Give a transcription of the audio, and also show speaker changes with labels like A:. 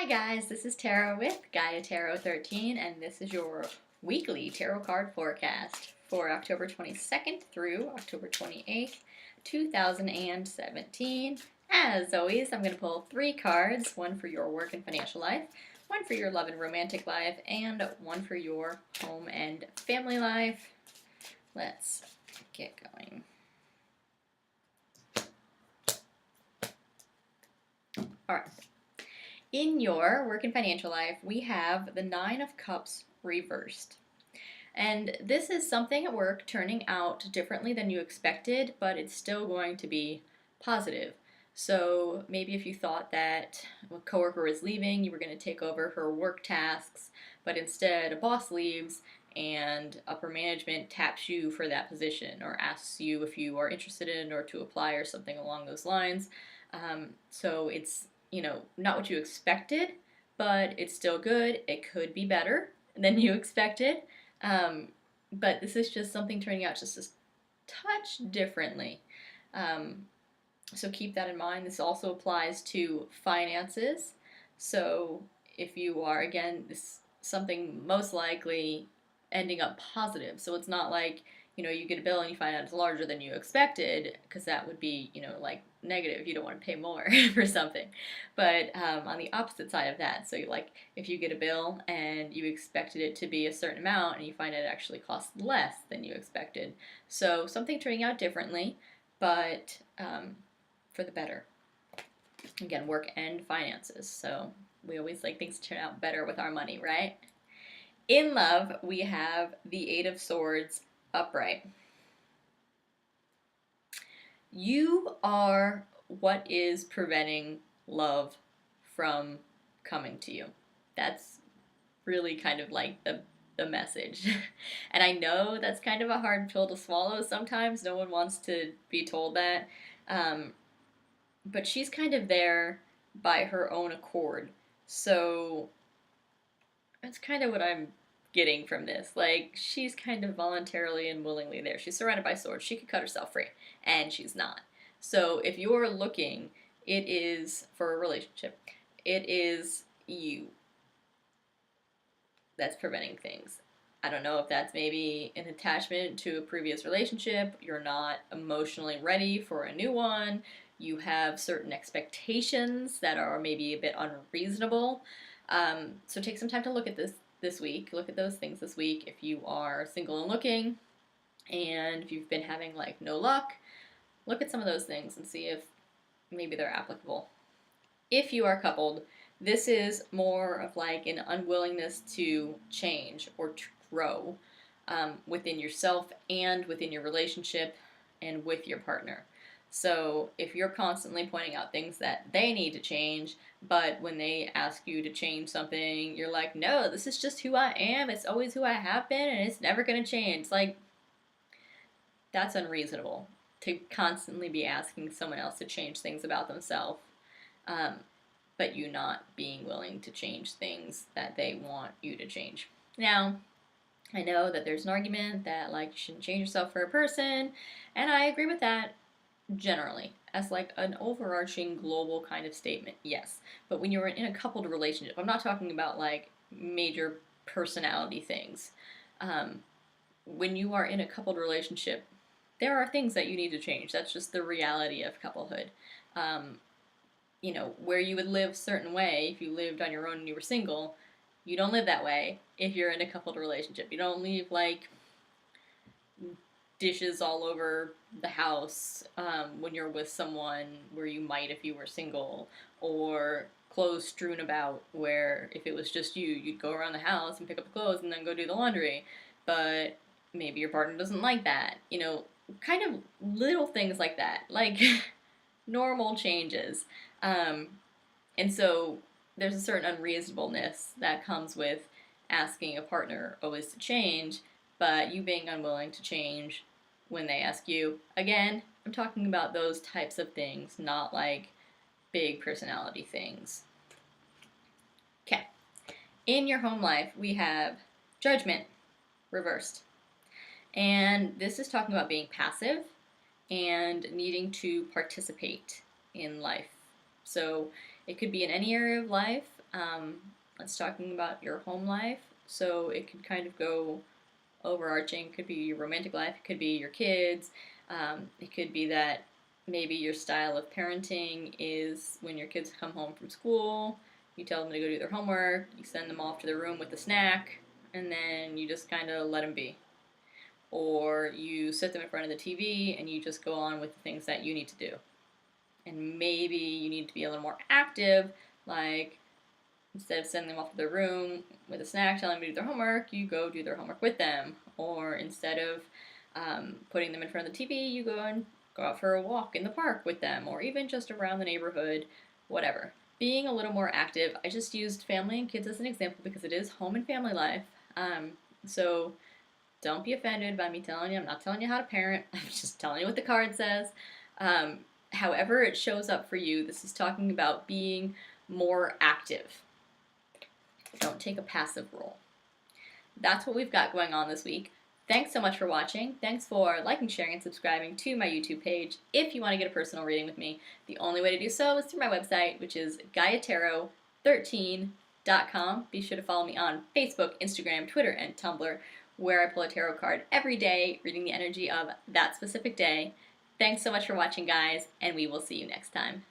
A: Hi guys, this is Tara with Gaia Tarot 13, and this is your weekly tarot card forecast for October 22nd through October 28th, 2017. As always, I'm going to pull 3 cards, one for your work and financial life, one for your love and romantic life, and one for your home and family life. Let's get going. Alright. In your work and financial life, we have the Nine of Cups reversed. And this is something at work turning out differently than you expected, but it's still going to be positive. So maybe if you thought that a coworker was leaving, you were going to take over her work tasks, but instead a boss leaves and upper management taps you for that position or asks you if you are interested in or to apply or something along those lines. So it's not what you expected, but it's still good. It could be better than you expected. But this is just something turning out just a touch differently. So keep that in mind. This also applies to finances. So if you are, again, this something most likely ending up positive. So it's not like, you get a bill and you find out it's larger than you expected, because that would be, like negative. You don't want to pay more for something. But on the opposite side of that, so if you get a bill and you expected it to be a certain amount and you find it actually costs less than you expected. So something turning out differently, but for the better. Again, work and finances. So we always like things to turn out better with our money, right? In love, we have the Eight of Swords upright. You are what is preventing love from coming to you. That's really kind of like the message. And I know that's kind of a hard pill to swallow sometimes. No one wants to be told that. But she's kind of there by her own accord. So that's kind of what I'm getting from this. Like, she's kind of voluntarily and willingly there. She's surrounded by swords. She could cut herself free, and she's not. So if you're looking, it is for a relationship. It is you that's preventing things. I don't know if that's maybe an attachment to a previous relationship. You're not emotionally ready for a new one. You have certain expectations that are maybe a bit unreasonable. So take some time to look at this week. Look at those things this week. If you are single and looking, and if you've been having no luck, look at some of those things and see if maybe they're applicable. If you are coupled, this is more of an unwillingness to change or to grow within yourself and within your relationship and with your partner. So if you're constantly pointing out things that they need to change, but when they ask you to change something, you're like, no, this is just who I am. It's always who I have been, and it's never going to change. That's unreasonable to constantly be asking someone else to change things about themselves, but you not being willing to change things that they want you to change. Now, I know that there's an argument that you shouldn't change yourself for a person, and I agree with that. Generally, as an overarching global kind of statement, yes. But when you're in a coupled relationship, I'm not talking about major personality things. When you are in a coupled relationship, there are things that you need to change. That's just the reality of couplehood. Where you would live a certain way if you lived on your own and you were single, you don't live that way if you're in a coupled relationship. You don't leave dishes all over the house when you're with someone where you might if you were single, or clothes strewn about where if it was just you, you'd go around the house and pick up the clothes and then go do the laundry. But maybe your partner doesn't like that. Kind of little things like that, normal changes. And so there's a certain unreasonableness that comes with asking a partner always to change, but you being unwilling to change when they ask you. Again, I'm talking about those types of things, not big personality things. Okay. In your home life, we have Judgment reversed. And this is talking about being passive and needing to participate in life. So it could be in any area of life, It's talking about your home life. So it could kind of go overarching. It could be your romantic life, it could be your kids, it could be that maybe your style of parenting is when your kids come home from school, you tell them to go do their homework, you send them off to their room with a snack, and then you just kind of let them be. Or you sit them in front of the TV and you just go on with the things that you need to do. And maybe you need to be a little more active, like instead of sending them off to their room with a snack, telling them to do their homework, you go do their homework with them. Or instead of putting them in front of the TV, you go and go out for a walk in the park with them, or even just around the neighborhood, whatever. Being a little more active. I just used family and kids as an example because it is home and family life. So don't be offended by me telling you. I'm not telling you how to parent. I'm just telling you what the card says. However it shows up for you, this is talking about being more active. Don't take a passive role. That's what we've got going on this week. Thanks so much for watching. Thanks for liking, sharing, and subscribing to my YouTube page. If you want to get a personal reading with me, the only way to do so is through my website, which is GaiaTarot13.com. Be sure to follow me on Facebook, Instagram, Twitter, and Tumblr, where I pull a tarot card every day, reading the energy of that specific day. Thanks so much for watching, guys, and we will see you next time.